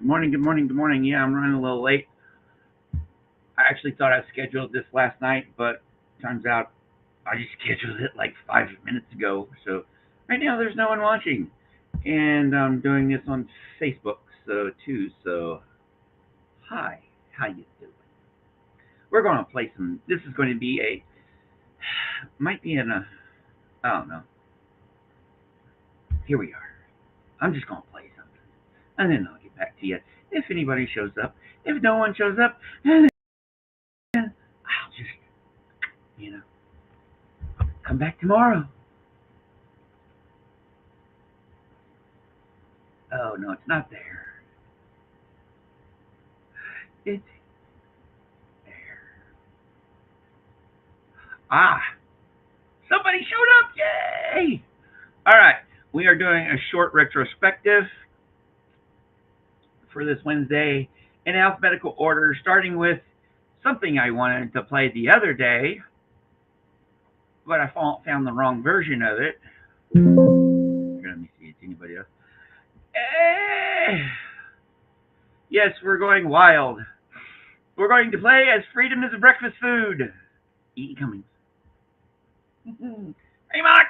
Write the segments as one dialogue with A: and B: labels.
A: Good morning, good morning, good morning. Yeah, I'm running a little late. I actually thought I scheduled this last night, but turns out I just scheduled it like 5 minutes ago. So right now there's no one watching. And I'm doing this on Facebook too. So hi, how you doing? We're going to play some. This is going to be might be in a, I don't know. Here we are. I'm just going to play something. And then I'll get back to you if anybody shows up. If no one shows up, then I'll just, you know, come back tomorrow. Oh no, it's not there. It's there. Ah, somebody showed up! Yay! All right, we are doing a short retrospective for this Wednesday in alphabetical order, starting with something I wanted to play the other day, but I found the wrong version of it. Let me see, it's anybody else? Eh, yes, we're going wild. We're going to play As Freedom is a Breakfast Food. E. Cummings. Hey, Mark!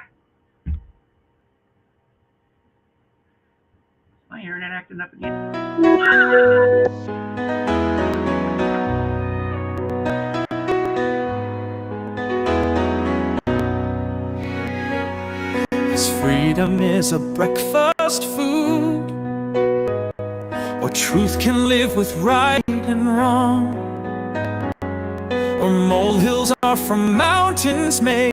A: My internet acting up again.
B: As freedom is a breakfast food, or truth can live with right and wrong, or molehills are from mountains made,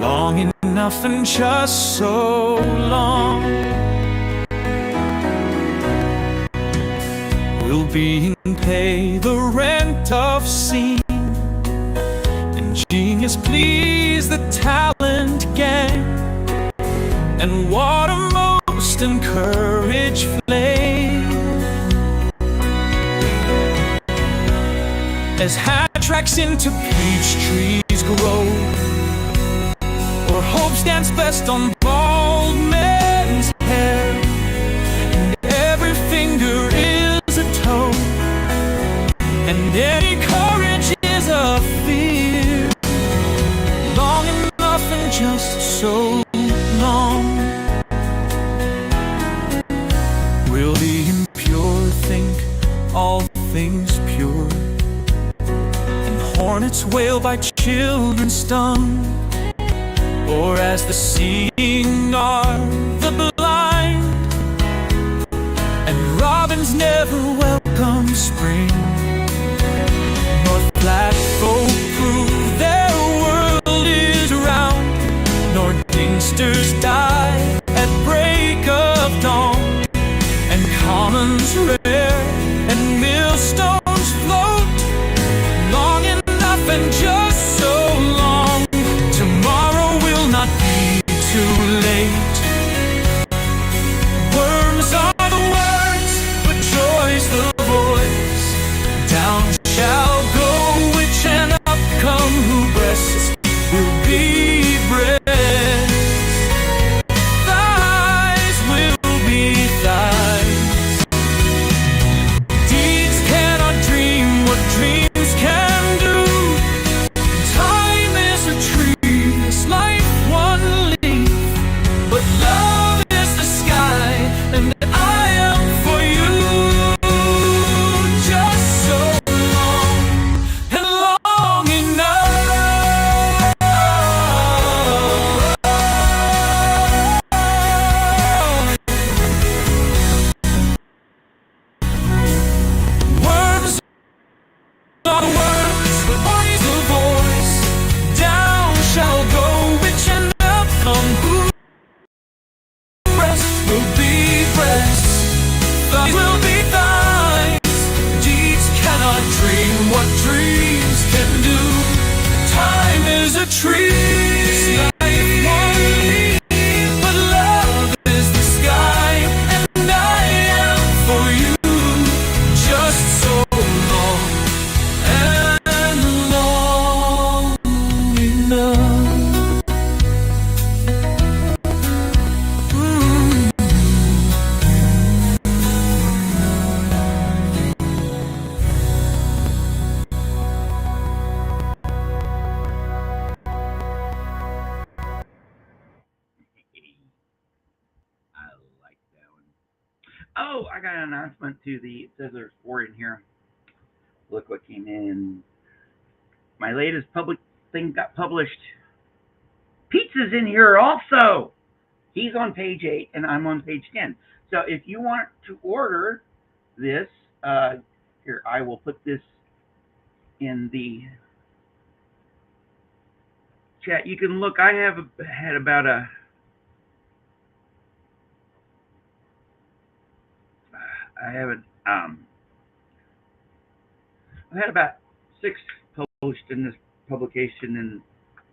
B: long enough and just so long. Will being pay the rent of seeing, and genius please the talent gang, and water most encourage flame. As hat tracks into peach trees grow, or hope stands best on bald men's hair, and every finger is a toe, and any courage is a fear, long enough and just so long. Will the impure think all things pure, and hornets wail by children stung, or as the seeing are the blind, and robins never welcome spring, nor flat folk prove their world is round, nor dingsters die at break of dawn, and commons rare and millstones float, long enough and just so long. Tomorrow will not be too late. Worms are the words, but joy's the voice. Down shall go witch, and up come who breasts will be breasts. Thighs will be thighs. Deeds cannot dream what dreams can do. Time is a tree, this life one leaf, but
A: Oh, I got an announcement to the. It says there's 4 in here. Look what came in. My latest public thing got published. Pizza's in here also. He's on page 8 and I'm on page 10. So if you want to order this, here, I will put this in the chat. You can look. I have had about I haven't I've had about 6 published in this publication in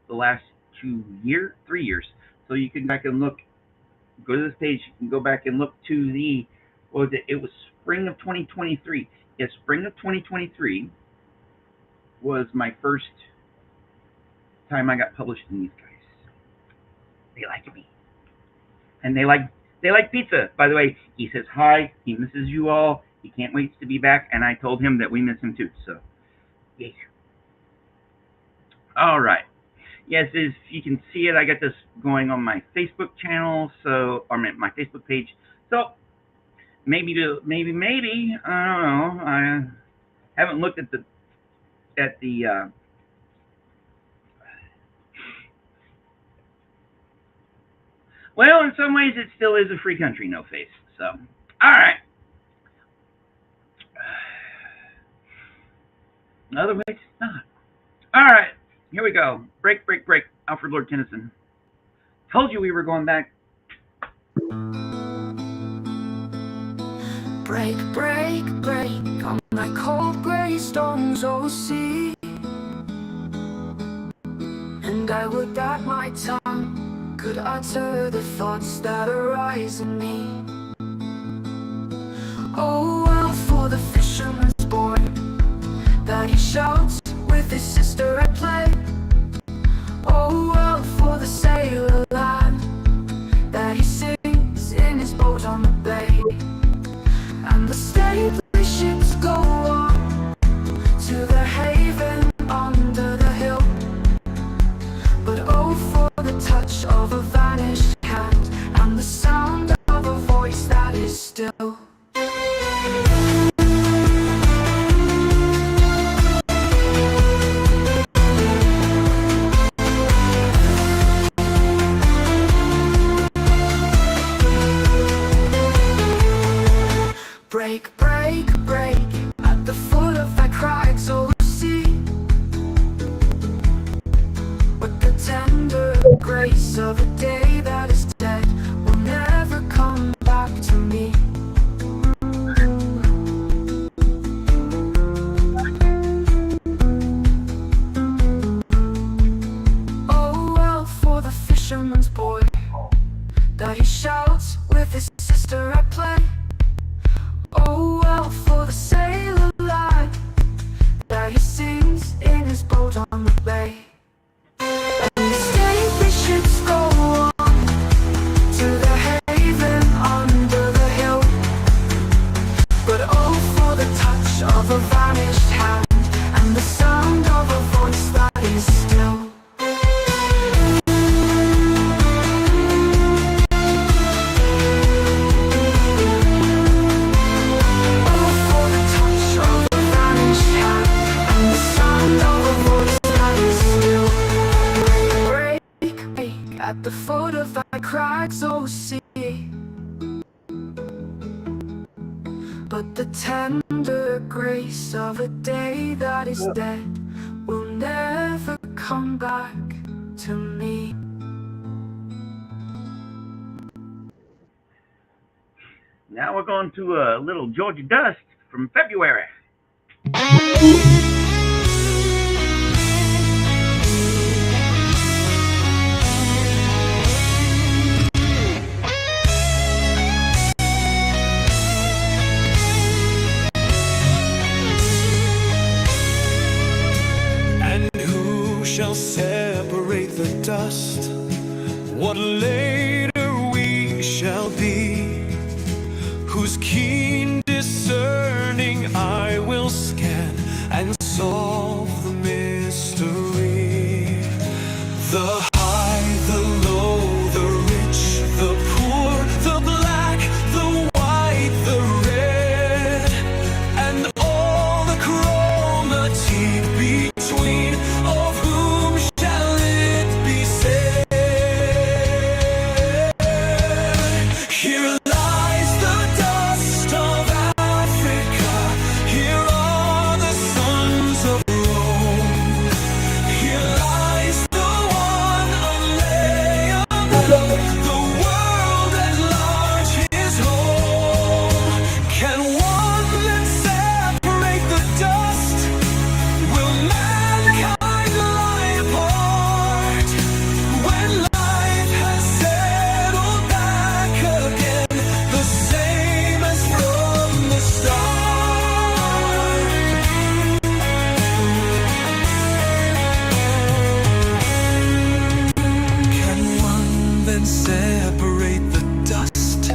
A: the last 3 years. So you can go back and look. Go to this page. You can go back and look to the. What was it? It was spring of 2023. Yes, spring of 2023 was my first time I got published in these guys. They like me, and they like pizza. By the way, he says hi. He misses you all. He can't wait to be back, and I told him that we miss him too. So, yay. All right. Yes, as you can see it, I got this going on my Facebook channel, so or my Facebook page. So maybe I don't know. I haven't looked at the well, in some ways it still is a free country, no face. So, all right. In other ways, it's not. All right. Here we go. Break. Alfred Lord Tennyson. Told you we were going back.
B: Break on my cold grey stones, OCT. And I would that my tongue could utter the thoughts that arise in me. Oh, well, for the fisherman's boy that he shouts with his sister at play. Oh, well, for the sailor lad that he sings in his boat on the bay. And the stately ships go on to the haven under the hill. But oh, for the touch of a vanished hand and the sound of a voice that is still. Break at the foot of that crags, OCT. But the tender grace of a day that is dead will never come back to me. Oh, well, for the fisherman's boy that he shouts with his sister at play. Oh, well, for the sailor lad that he sings in his boat on the bay. And the stately ships go on to the haven under the hill. But oh, for the touch of a vanished hand and the sound of a voice that is still. At the foot of that crags, OCT. But the tender grace of a day that is dead will never come back to me.
A: Now we're going to a little Georgia Dust from February.
B: Shall separate the dust. What later we shall be, whose keen discerning eye will scan and solve the mystery. The high, the low, the rich, the poor, the black, the white, the separate the dust?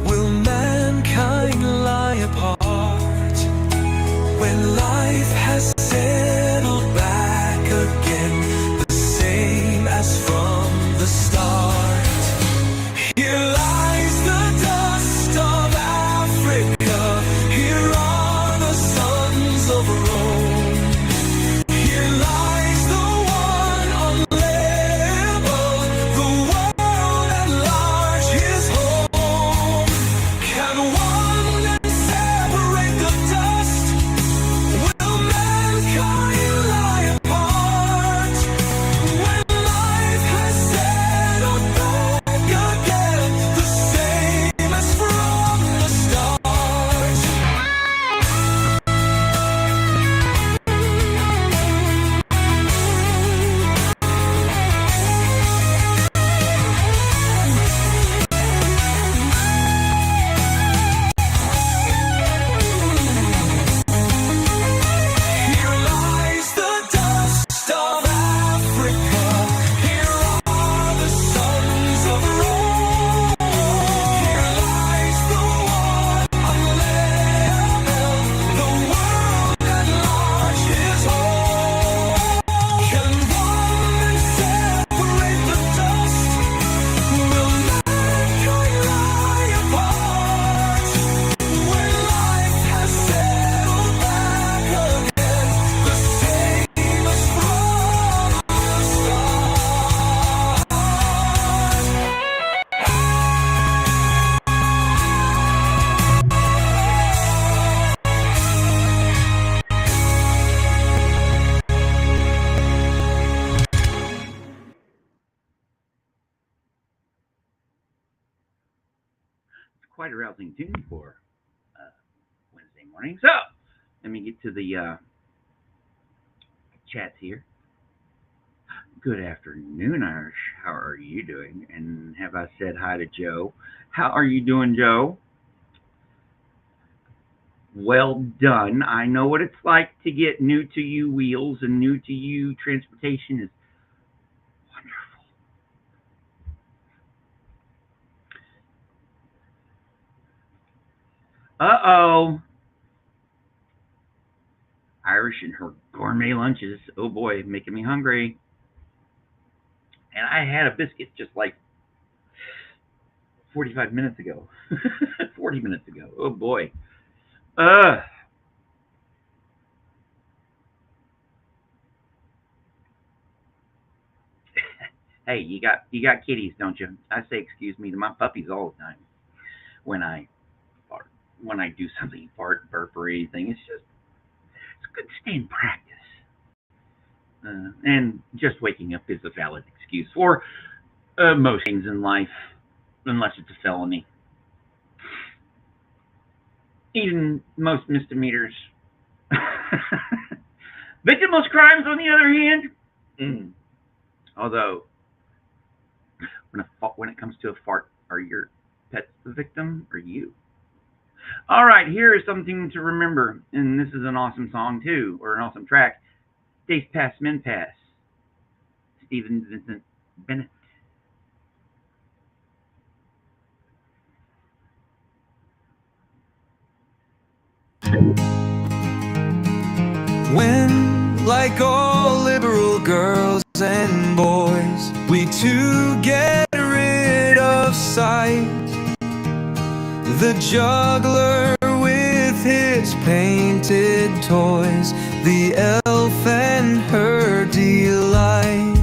B: Will mankind lie apart when life has settled back again, the same as from the start? Here lies the dust of Africa, here are the sons of Rome. Here lies the one unlabeled, the world at large, his home. Can one then separate the dust? Will mankind lie apart when life has settled back again, the same as from the start? Here lies the dust of Africa, here are the sons of Rome. Here lies the one unlabeled, the world at large, his home. Can one separate the dust? Will mankind lie apart when life has settled back again, the same as from the start?
A: It's quite a rousing tune for Wednesday morning. So, let me get to the chats here. Good afternoon, Irish. How are you doing? And have I said hi to Joe? How are you doing, Joe? Well done. I know what it's like to get new to you wheels, and new to you transportation is wonderful. Uh-oh. Irish and her gourmet lunches. Oh boy, making me hungry. And I had a biscuit just like 45 minutes ago. 40 minutes ago. Oh boy. Hey, you got kitties, don't you? I say excuse me to my puppies all the time when I fart, when I do something, fart, burp, or anything. It's good to stay in practice. And just waking up is a valid excuse for most things in life, unless it's a felony. Even most misdemeanors. Victimless crimes, on the other hand, although when it comes to a fart, are your pets the victim or you? All right, here is something to remember, and this is an awesome song too, or an awesome track. Days Pass, Men Pass. Stephen Vincent Bennett.
B: When, like all liberal girls and boys, we too get rid of sight, the juggler with his painted toys, the elf and her delight,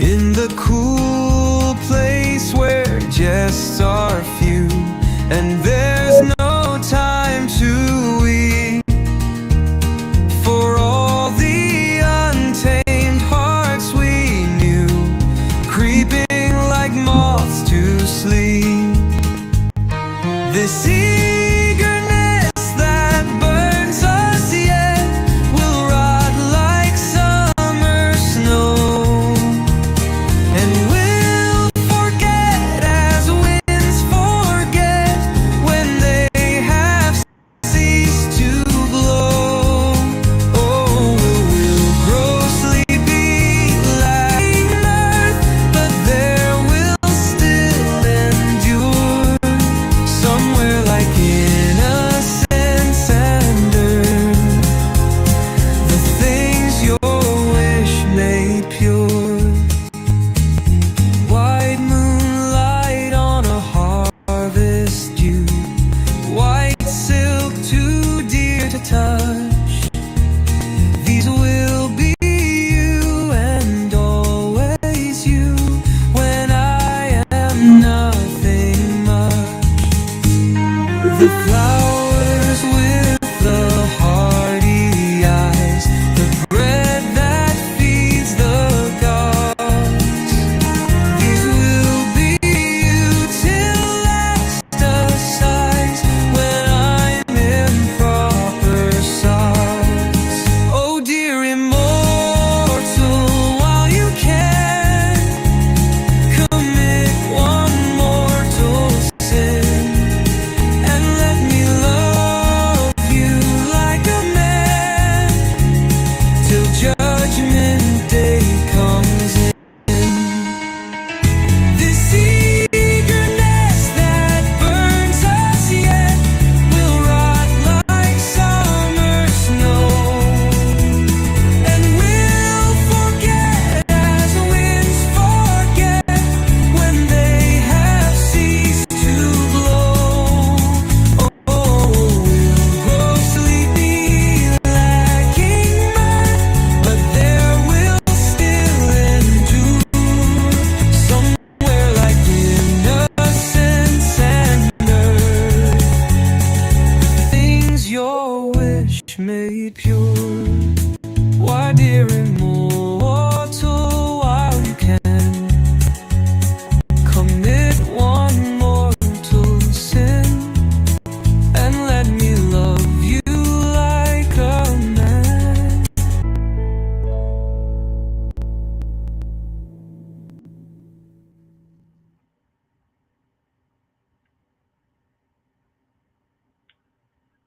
B: in the cool place where guests are few and there's no time to weep, for all the untamed hearts we knew, creeping like moths to sleep. This eagerness that burns us yet will rot like summer snow, and we'll forget as winds forget when they have ceased to blow. Oh, we'll grow sleepy like earth, but there will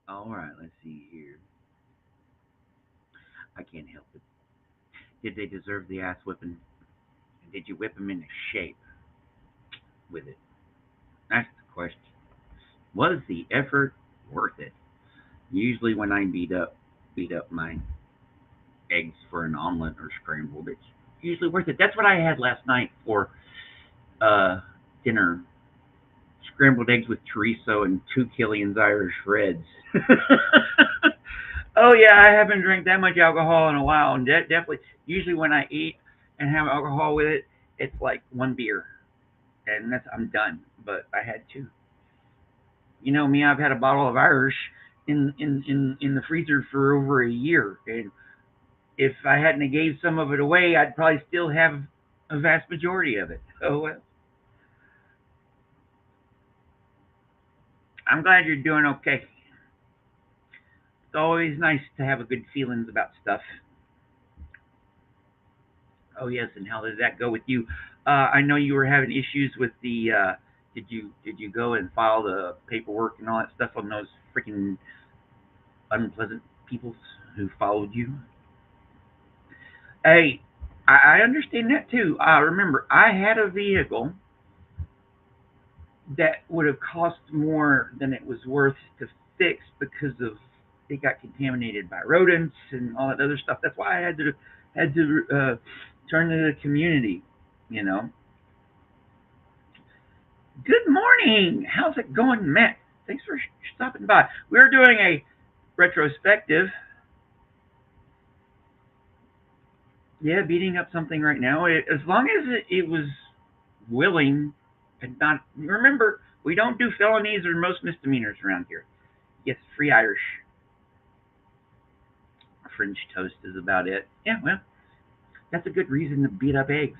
A: All right, let's see here. I can't help it. Did they deserve the ass whipping? Did you whip them into shape with it? That's the question. Was the effort worth it? Usually, when I beat up my eggs for an omelet or scrambled, it's usually worth it. That's what I had last night for uh, dinner: scrambled eggs with chorizo and 2 Killian's Irish Reds. Oh yeah, I haven't drank that much alcohol in a while, and definitely, usually when I eat and have alcohol with it, it's like one beer, and that's I'm done. But I had two. You know me, I've had a bottle of Irish in the freezer for over a year, and if I hadn't have gave some of it away, I'd probably still have a vast majority of it. Oh well, I'm glad you're doing okay. It's always nice to have a good feelings about stuff. Oh yes, and how did that go with you? I know you were having issues with the. Did you go and file the paperwork and all that stuff on those freaking unpleasant people who followed you? Hey, I understand that too. Remember, I had a vehicle that would have cost more than it was worth to fix because of it got contaminated by rodents and all that other stuff. That's why I had to turn to the community. You know. Good morning. How's it going, Matt? Thanks for stopping by. We're doing a retrospective. Yeah, beating up something right now. As long as it was willing and not. Remember, we don't do felonies or most misdemeanors around here. Yes, free Irish. French toast is about it. Yeah, well, that's a good reason to beat up eggs.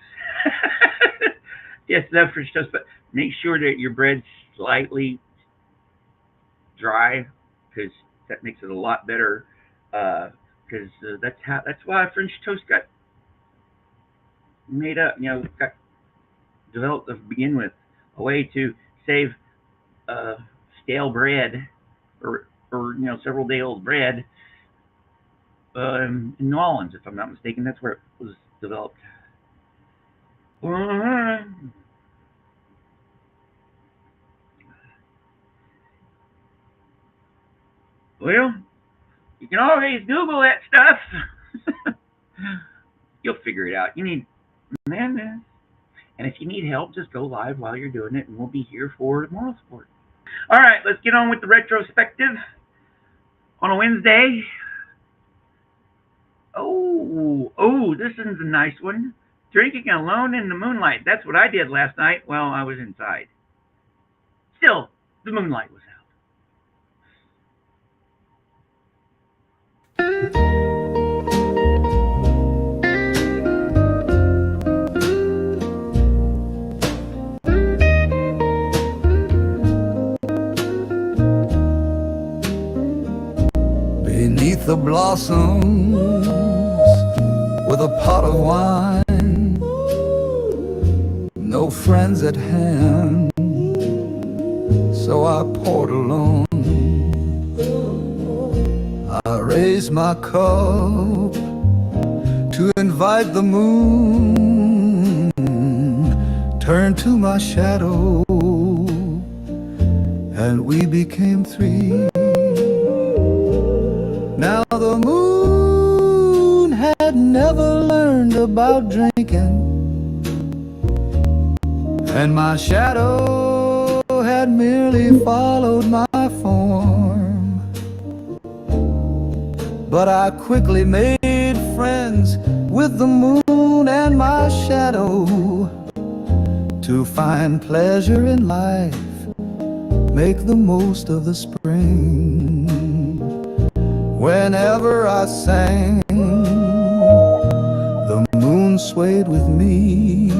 A: Yes, that French toast, but make sure that your bread's slightly dry because that makes it a lot better. Because that's why French toast got made up. You know, got developed to begin with, a way to save uh, stale bread or several day old bread in New Orleans, if I'm not mistaken. That's where it was developed. Uh, well, you can always Google that stuff. You'll figure it out. You need man, and if you need help, just go live while you're doing it, and we'll be here for moral support. All right, let's get on with the retrospective on a Wednesday. Oh, this is a nice one. Drinking alone in the moonlight. That's what I did last night. Well, I was inside. Still, the moonlight was
B: Beneath the blossoms with a pot of wine, no friends at hand, so I poured alone. I raised my cup to invite the moon, turned to my shadow, and we became three. Now the moon had never learned about drinking, and my shadow had merely followed my form. But I quickly made friends with the moon and my shadow to find pleasure in life, make the most of the spring. Whenever I sang, the moon swayed with me.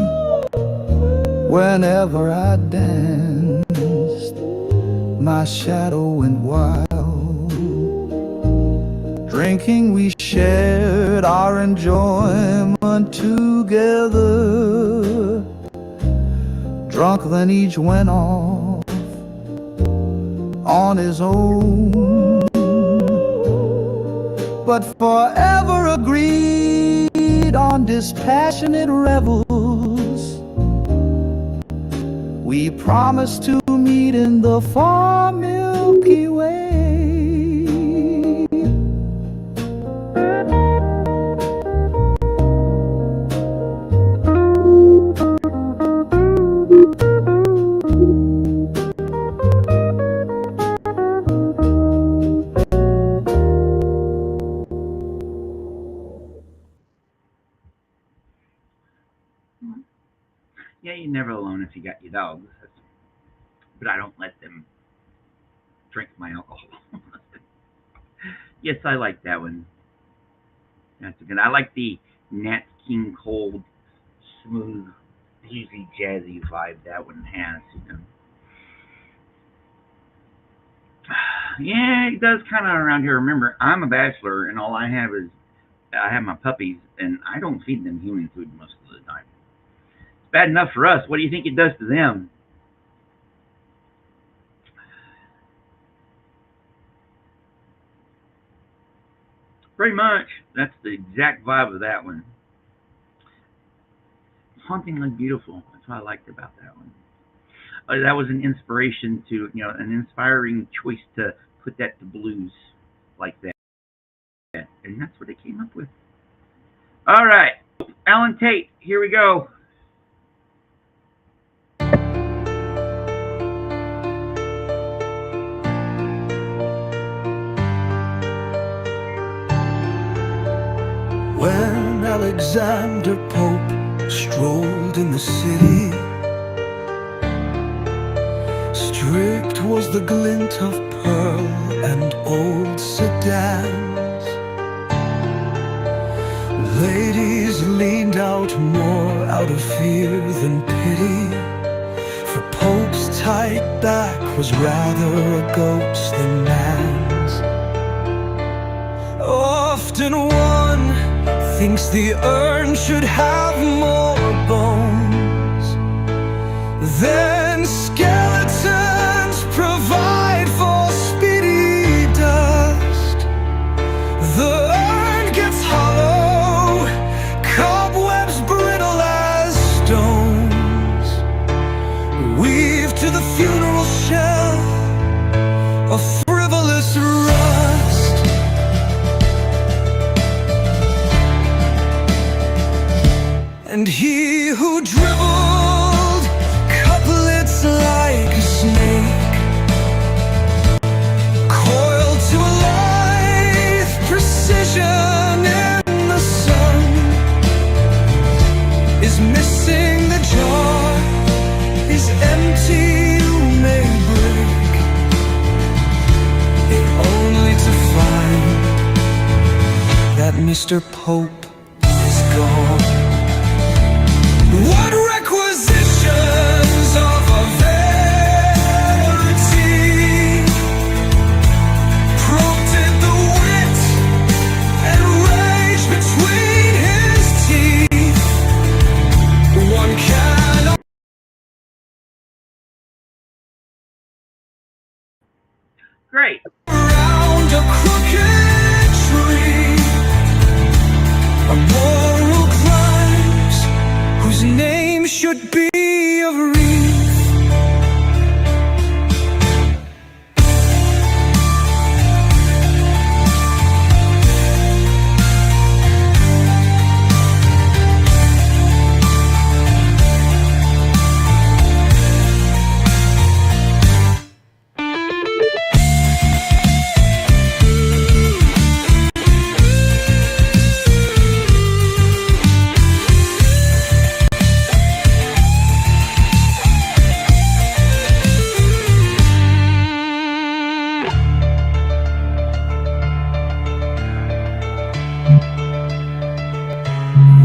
B: Whenever I danced, my shadow went wild. Drinking, we shared our enjoyment together. Drunk, then each went off on his own. but forever agreed on dispassionate revels. We promised to meet in the far Milky Way.
A: Yeah, you're never alone if you got your dogs. But I don't let them drink my alcohol. Yes, I like that one. That's good. I like the Nat King Cole smooth, easy, jazzy vibe that one has. Yeah, it does kind of around here. Remember, I'm a bachelor, and all I have is I have my puppies, and I don't feed them human food most of the time. It's bad enough for us. What do you think it does to them? Pretty much. That's the exact vibe of that one. Hauntingly beautiful. That's what I liked about that one. That was an inspiration to, an inspiring choice to put that to blues like that. And that's what they came up with. All right. Alan Tate, here we go.
B: When Alexander Pope strolled in the city, strict was the glint of pearl and old sedans. Ladies leaned out more out of fear than pity, for Pope's tight back was rather a ghost than man's. Often one thinks the urn should have more bones than skeletons provide for speedy dust. The urn gets hollow, cobwebs brittle as stones. Weave to the funeral shell a frivolous rust. And he who dribbled couplets like a snake, coiled to a lithe precision in the sun, is missing the jar, is empty, you may break it, only to find that Mr. Pope is gone. What requisitions of a verity prompted the wit and rage between his teeth? One cannot.
A: Great.
B: Around a crooked tree, a moral climbs whose name should be of wreath.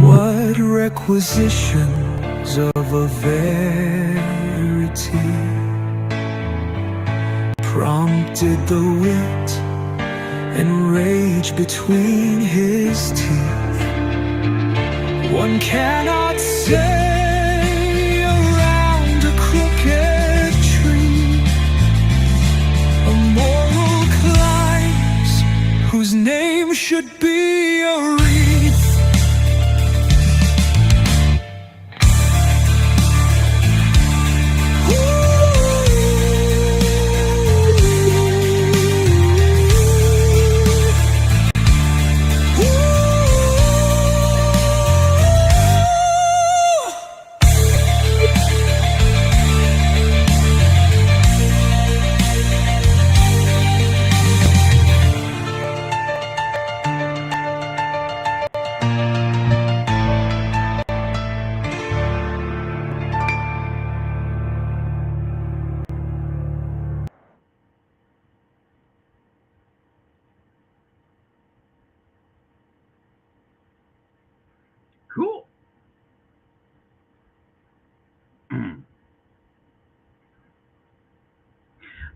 B: What requisitions of a verity prompted the wit and rage between his teeth? One cannot say around a crooked tree, a moral climbs whose name should be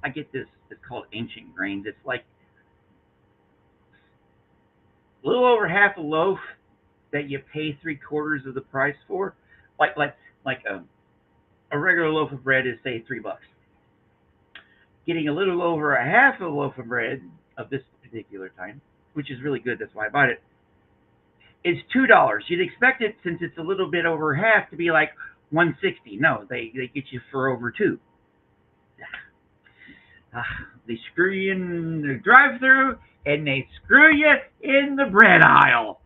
A: I get this. It's called ancient grains. It's like a little over half a loaf that you pay 3/4 of the price for. Like a regular loaf of bread is say $3. Getting a little over a half a loaf of bread of this particular time, which is really good. That's why I bought it. Is $2. You'd expect it, since it's a little bit over half, to be like 160. No, they get you for over two. They screw you in the drive-through, and they screw you in the bread aisle.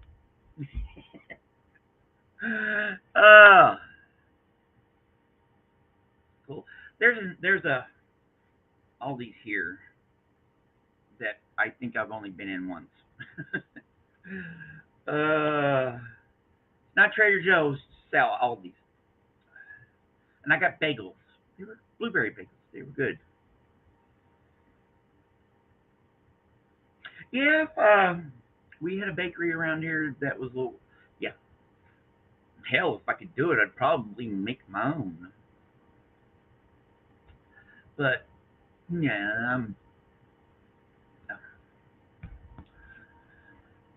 A: Cool. There's a Aldi's here that I think I've only been in once. Not Trader Joe's, sell Aldi's. And I got bagels. They were blueberry bagels. They were good. Yeah, if we had a bakery around here that was a little, yeah. Hell, if I could do it, I'd probably make my own. But yeah,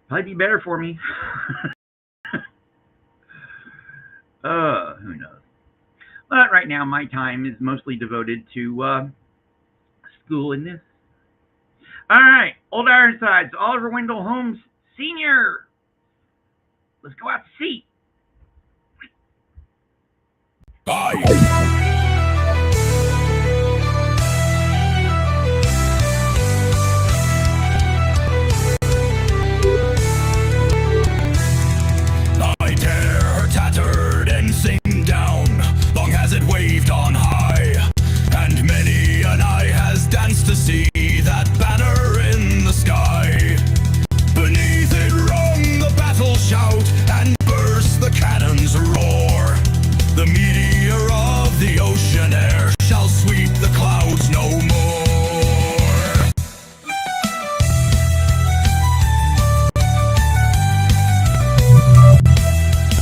A: probably be better for me. Who knows? But right now, my time is mostly devoted to school and this. All right, Old Ironsides, Oliver Wendell Holmes Sr. Let's go out to sea.
B: Bye. Waved on high, and many an eye has danced to see that banner in the sky. Beneath it rung the battle shout, and burst the cannon's roar. The meteor of the ocean air shall sweep the clouds no more.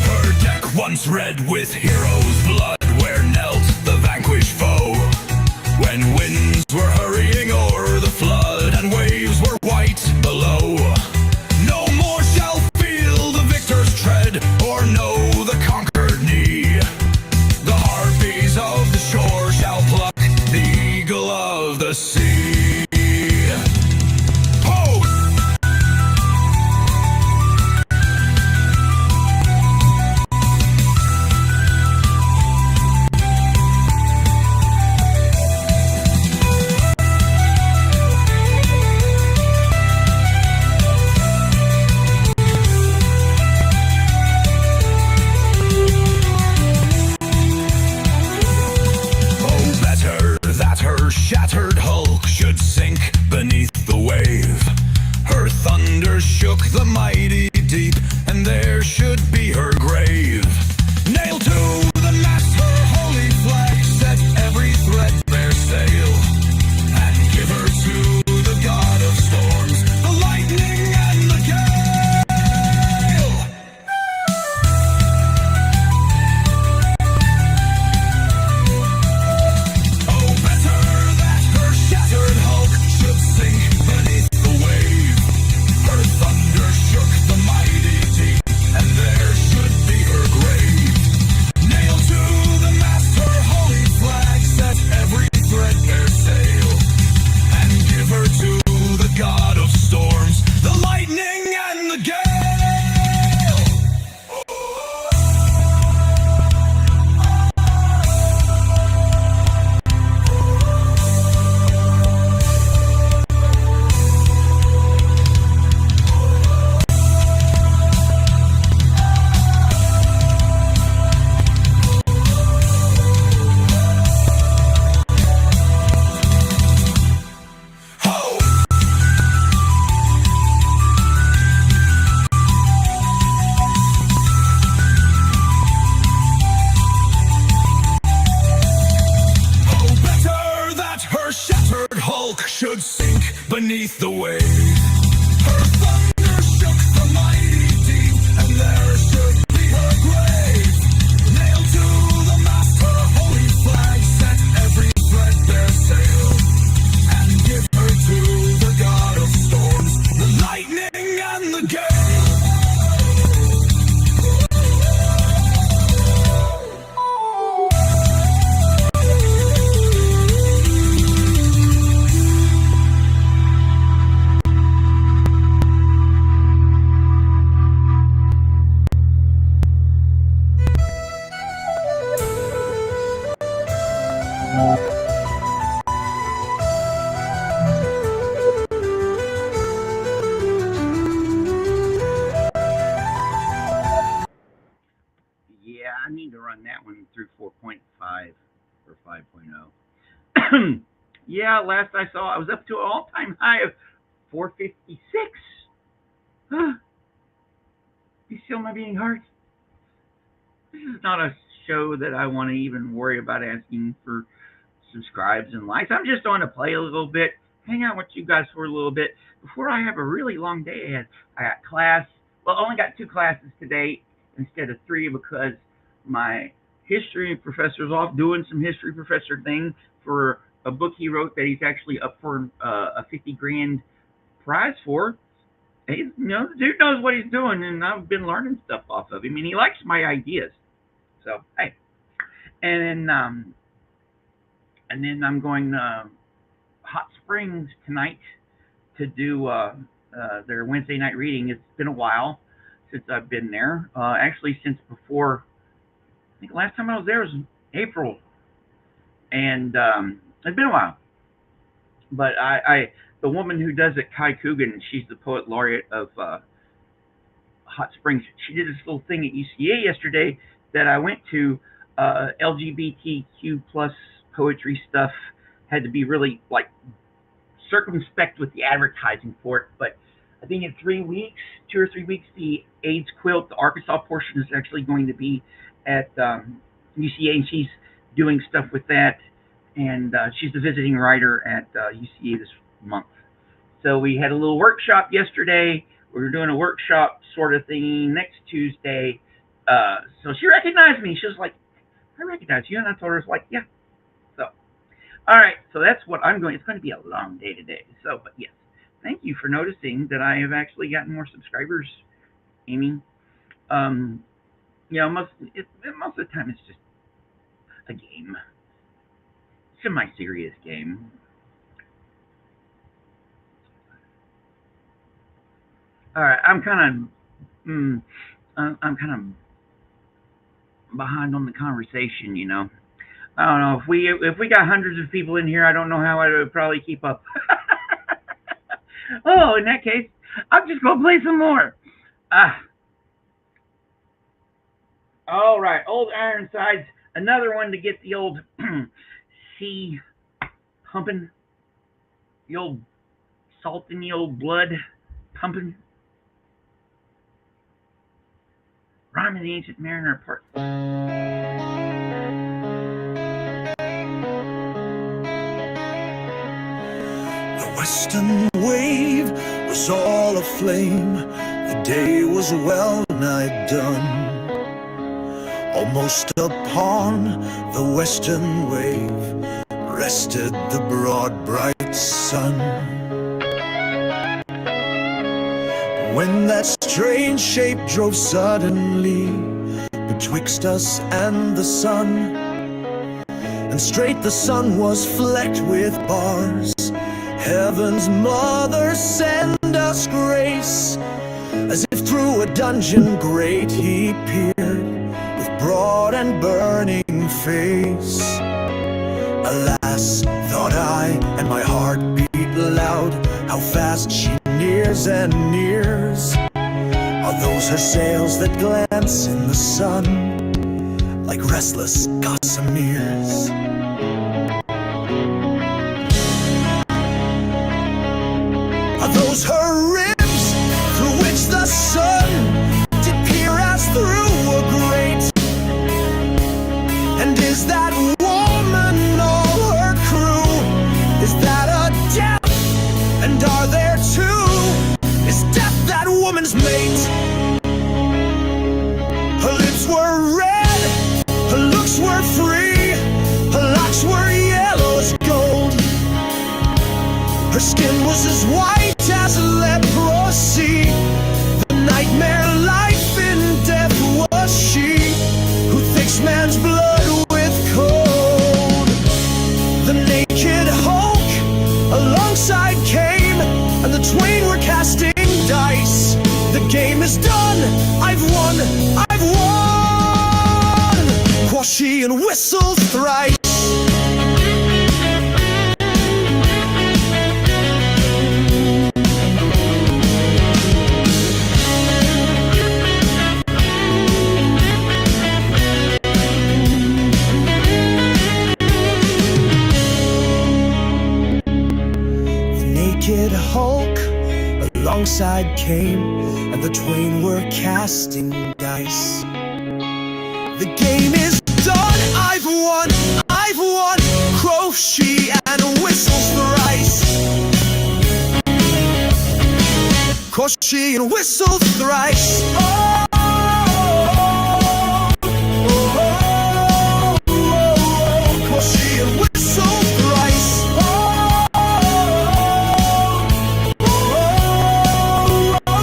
B: Her deck once red with heroes' blood, where knelt the vanquished foe. When winds were hurrying o'er the flood, and waves were white below, no more shall feel the victor's tread, or know the conquered knee. The harpies of the shore shall pluck the eagle of the sea. Ho! Shattered hulk should sink beneath the wave. Her thunder shook the mighty deep, and there should be her grave. Nailed to the mast her holy flag, set every threadbare sail, and give her to the god of storms, the lightning and the gale. Oh, better shattered hulk should sink beneath the wave. Her thunder shook the mighty deep, and there should be her grave. Nailed to the mast her holy flag, set every threadbare sail, and give her to the god of storms, the lightning and the gale. Should sink beneath the wave. Her thunder shook the mighty deep, and there should be her grave. Nailed to the mast her holy flag, set every threadbare sail,
A: Yeah, last I saw, I was up to an all-time high of 456. You feel my beating heart? This is not a show that I want to even worry about asking for subscribes and likes. I'm just on to play a little bit, hang out with you guys for a little bit before I have a really long day ahead. I got class. Well, I only got 2 classes today instead of 3 because my history professor is off doing some history professor thing for a book he wrote that he's actually up for a 50 grand prize for. The dude knows what he's doing, and I've been learning stuff off of him, and he likes my ideas. So, hey. And then I'm going to Hot Springs tonight to do their Wednesday night reading. It's been a while since I've been there. Actually, since before, I think the last time I was there was April. And it's been a while. But the woman who does it, Kai Coogan, she's the poet laureate of Hot Springs. She did this little thing at UCA yesterday that I went to. LGBTQ plus poetry stuff had to be really like circumspect with the advertising for it. But I think in 3 weeks, 2 or 3 weeks, the AIDS quilt, the Arkansas portion, is actually going to be at UCA, and she's doing stuff with that. And she's the visiting writer at UCA this month. So we had a little workshop yesterday. We were doing a workshop sort of thing next Tuesday. So she recognized me. She was like, I recognize you. And I told her, like, yeah. So, all right. So that's what I'm going. It's going to be a long day today. So, but yes, thank you for noticing that I have actually gotten more subscribers, Amy. Most of the time it's just a game. Semi-serious game. All right, I'm kind of behind on the conversation. I don't know if we got hundreds of people in here. I don't know how I would probably keep up. Oh, in that case, I'm just gonna play some more. All right, Old Ironsides. Another one to get the old sea pumping, the old salt in the old blood pumping. Rhyme of the Ancient Mariner Part.
B: The western wave was all aflame. The day was well nigh done. Almost upon the western wave rested the broad bright sun. When that strange shape drove suddenly betwixt us and the sun, and straight the sun was flecked with bars, Heaven's mother send us grace. As if through a dungeon grate he peered with broad and burning face. Alas, thought I, and my heart beat loud, how fast she nears and nears. Are those her sails that glance in the sun like restless gossameres? Are those her ribs through which the sun did peer as through a grate? And is that woman all her crew? Is that a death? And are there two? Is death that woman's mate? Her lips were red, her looks were free, her locks were yellow as gold. Her skin was as white as leprosy. The nightmare life in death was she, who thinks man's blood with cold. The naked Hulk alongside came, and the twain were casting dice. The game is done, I've won, I've won, quoth she and whistled thrice. wicked Hulk alongside Kane, and the twain were casting dice. The game is done, I've won, crochet and whistles thrice. Crochet and whistles thrice. Oh, oh, oh, oh, oh, crochet and whistles thrice. Oh, oh, oh, oh, oh.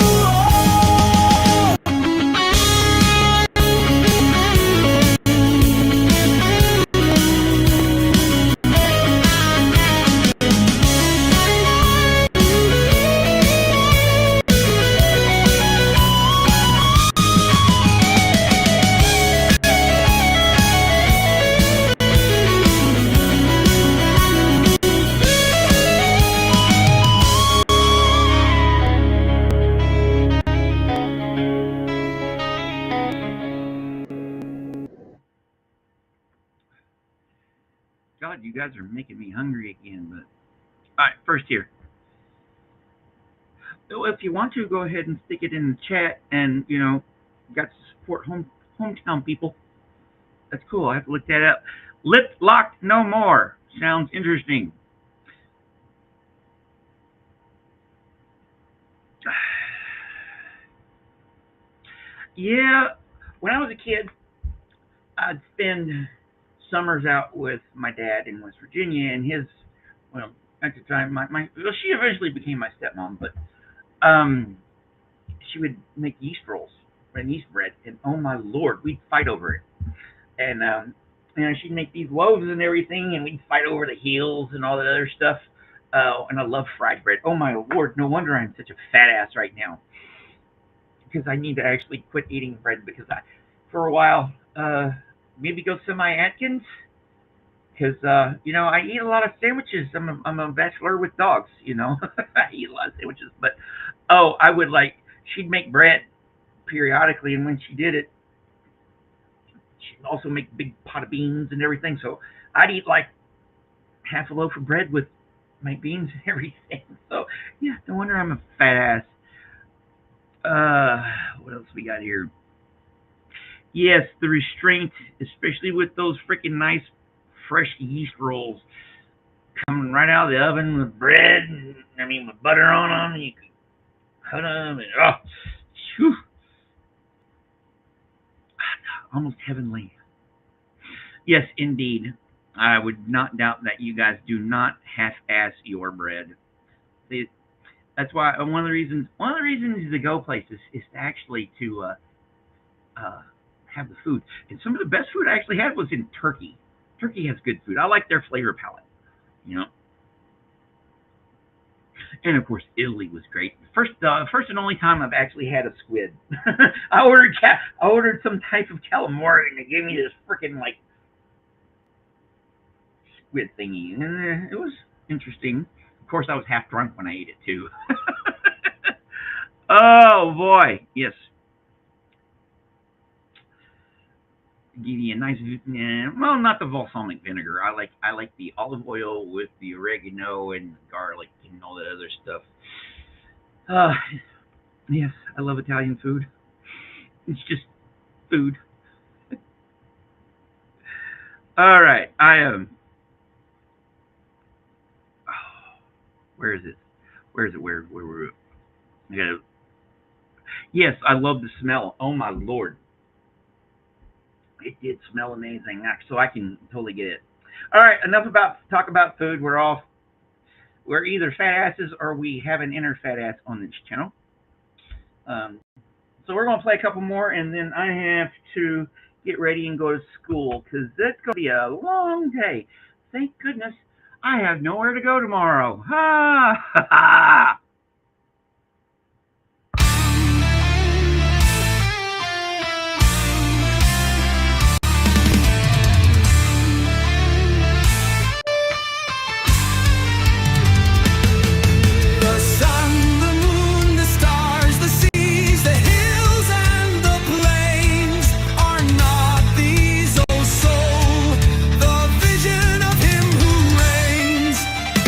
A: God, you guys are making me hungry again. But all right, first here. So if you want to, go ahead and stick it in the chat, and got to support hometown people. That's cool. I have to look that up. Lip locked no more. Sounds interesting. Yeah, when I was a kid, I'd spend summers out with my dad in West Virginia, and at the time, she eventually became my stepmom, but she would make yeast rolls and yeast bread, and oh my lord, we'd fight over it. And she'd make these loaves and everything, and we'd fight over the heels and all that other stuff. And I love fried bread. Oh my lord, no wonder I'm such a fat ass right now, because I need to actually quit eating bread, because for a while, maybe go semi-Atkins, because I eat a lot of sandwiches. I'm a bachelor with dogs, I eat a lot of sandwiches. But I would she'd make bread periodically, and when she did it, she'd also make a big pot of beans and everything. So I'd eat half a loaf of bread with my beans and everything. So yeah, no wonder I'm a fat ass. What else we got here? Yes, the restraint, especially with those freaking nice fresh yeast rolls coming right out of the oven with bread, with butter on them, and you can cut them, and whew, almost heavenly. Yes, indeed. I would not doubt that you guys do not half-ass your bread. That's why one of the reasons to go places is to actually to have the food. And some of the best food I actually had was in Turkey. Turkey has good food. I like their flavor palette, And of course, Italy was great. First and only time I've actually had a squid. I ordered some type of calamari, and they gave me this freaking squid thingy, and it was interesting. Of course, I was half drunk when I ate it too. Oh boy, yes. Give you a nice, well, not the balsamic vinegar. I like the olive oil with the oregano and garlic and all that other stuff. Yes, I love Italian food. It's just food. All right, I am. Where is it? Where? I gotta. Yes, I love the smell. Oh my lord. It did smell amazing, so I can totally get it. All right, enough talk about food. We're either fat asses or we have an inner fat ass on this channel. So we're gonna play a couple more, and then I have to get ready and go to school, because that's gonna be a long day. Thank goodness I have nowhere to go tomorrow. Ha ha ha!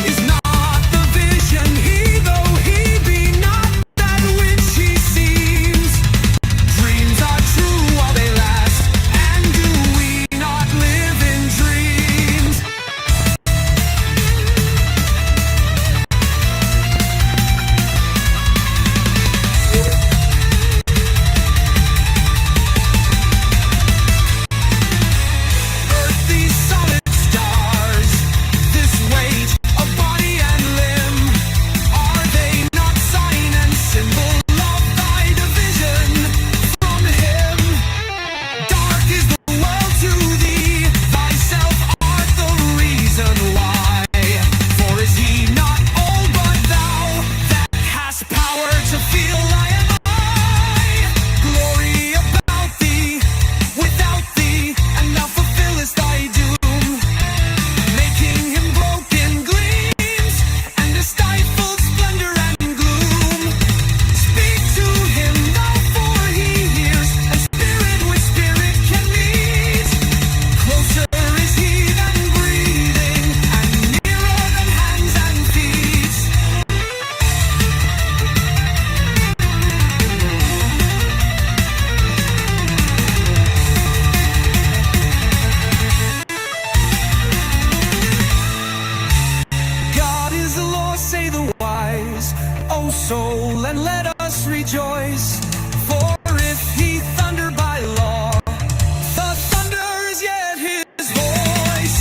B: Is not the vision he soul and let us rejoice. For if he thunder by law, the thunder is yet his voice.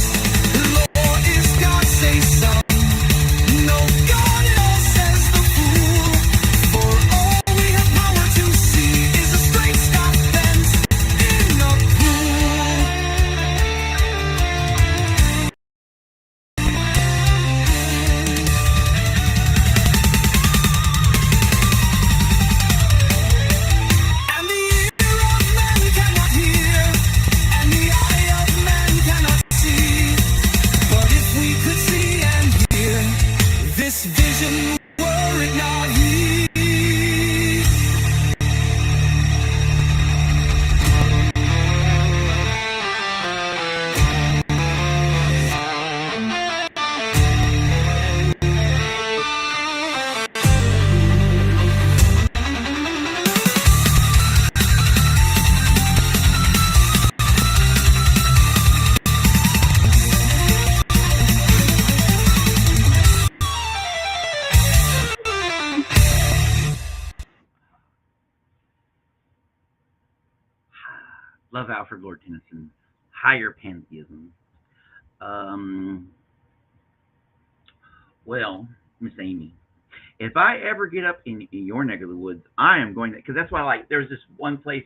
B: Lord is God, say some. No God at all, says the fool. For all we have power to see is a straight stop bent in a pool. And the ear of man cannot hear, and the eye of man cannot see. But if we could see and hear this vision, were it not he.
A: Love Alfred Lord Tennyson. Higher pantheism. Um, well, Miss Amy, if I ever get up in your neck of the woods, I am going to, because that's why, like, there's this one place.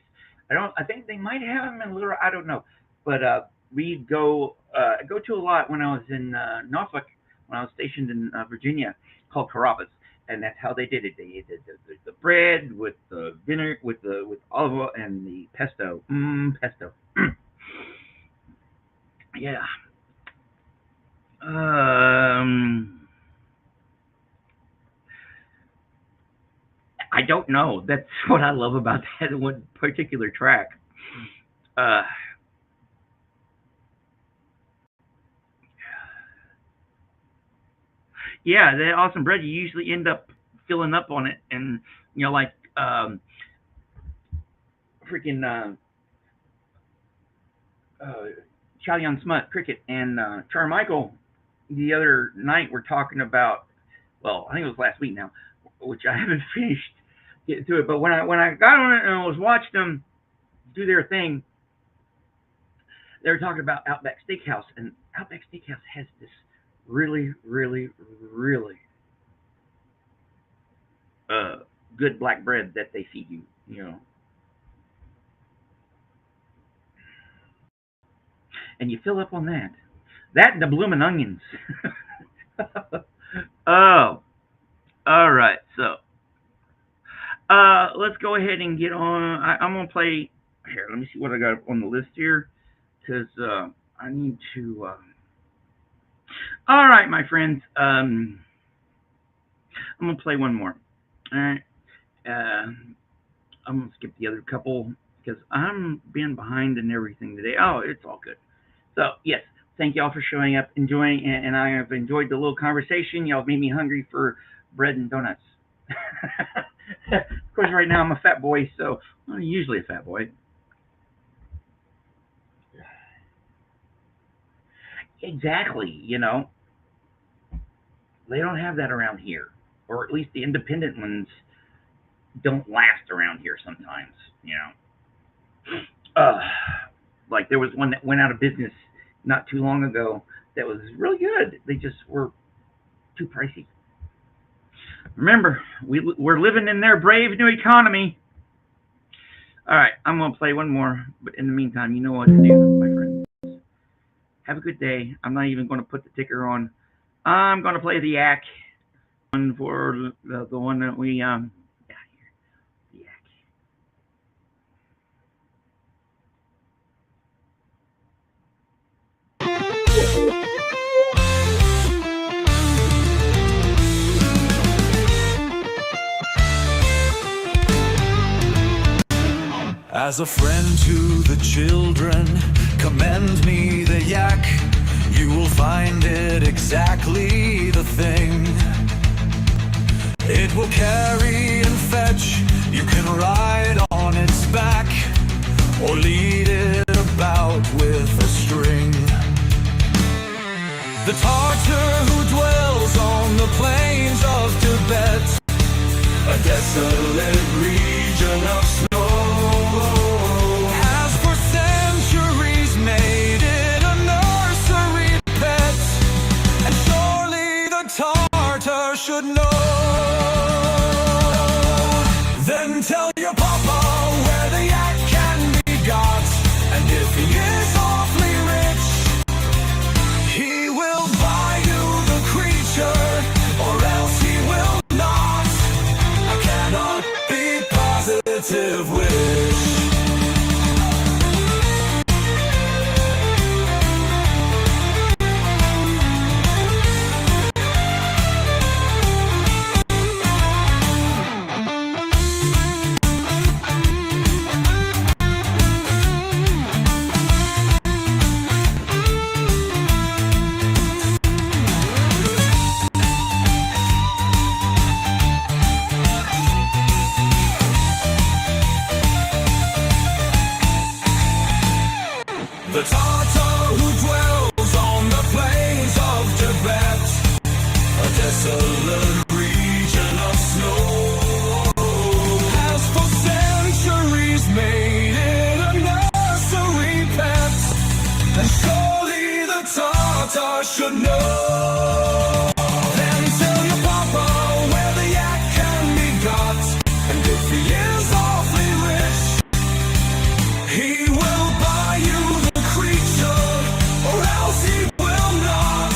A: I think they might have them in Little. I don't know, but we go to a lot when I was in Norfolk, when I was stationed in Virginia, called Carrabba's, and that's how they did it. They did the bread with the dinner with olive oil and the pesto. Pesto. Yeah. I don't know. That's what I love about that one particular track. Uh, yeah, that awesome bread. You usually end up filling up on it, and like freaking Chow Yun Smut, Cricket, and Charmichael the other night were talking about. Well, I think it was last week now, which I haven't finished getting through it. But when I got on it and I was watching them do their thing, they were talking about Outback Steakhouse, and Outback Steakhouse has this really, really, really good black bread that they feed you, and you fill up on that. That and the bloomin' onions. Oh, all right. So, let's go ahead and get on. I'm gonna play here. Let me see what I got on the list here, because I need to. All right, my friends. I'm gonna play one more. All right. I'm gonna skip the other couple because I'm being behind and everything today. Oh, it's all good. So yes, thank y'all for showing up, enjoying, and I have enjoyed the little conversation. Y'all made me hungry for bread and donuts. Of course, right now I'm a fat boy, so I'm usually a fat boy. Exactly, they don't have that around here, or at least the independent ones don't last around here sometimes. Uh, like there was one that went out of business not too long ago that was really good. They just were too pricey. Remember, we're living in their brave new economy. All right, I'm going to play one more, but in the meantime, you know what to do, my friends. Have a good day. I'm not even going to put the ticker on. I'm going to play the yak one for the one that we yeah, the yak.
B: As a friend to the children, commend me the yak. You will find it exactly the thing. It will carry and fetch. You can ride on its back or lead it about with a string. The Tartar who dwells on the plains of Tibet should know. Then tell your papa where the yak can be got, and if he is awfully rich, he will buy you the creature, or else he will not. I cannot be positive which. The Tartar who dwells on the plains of Tibet, a desolate region of snow, has for centuries made it a nursery pet, and surely the Tartar should know. Then tell your papa where the yak can be got, and if he is awfully rich, he will buy you the creature, or else he will not.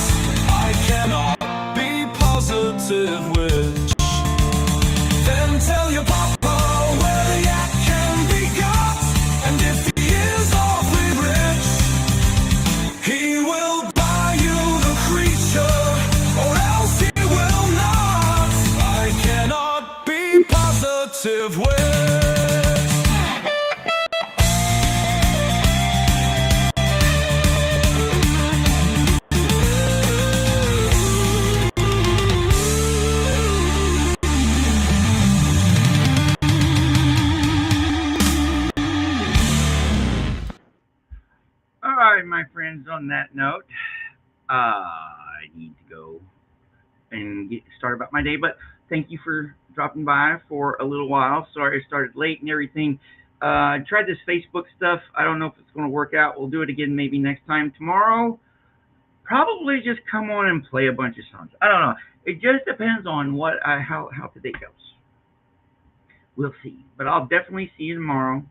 B: I cannot be positive which. Then tell your papa where the yak can be got, and if he is awfully rich, he will buy you the creature, or else he will not. I cannot be positive which.
A: All right, my friends, on that note, I need to go and get started about my day, but thank you for dropping by for a little while. Sorry I started late and everything. I tried this Facebook stuff. I don't know if it's going to work out. We'll do it again maybe next time. Tomorrow, probably just come on and play a bunch of songs. I don't know. It just depends on how today goes. We'll see. But I'll definitely see you tomorrow.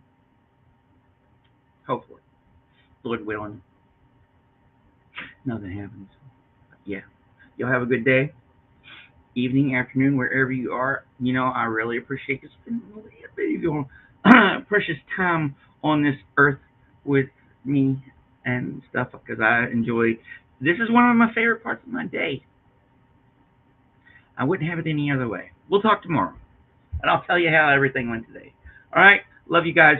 A: Hopefully. Lord willing. Nothing happens. Yeah. Y'all have a good day, evening, afternoon, wherever you are. You know, I really appreciate you spending a little bit of your precious time on this earth with me and stuff because I enjoy. This is one of my favorite parts of my day. I wouldn't have it any other way. We'll talk tomorrow, and I'll tell you how everything went today. All right. Love you guys.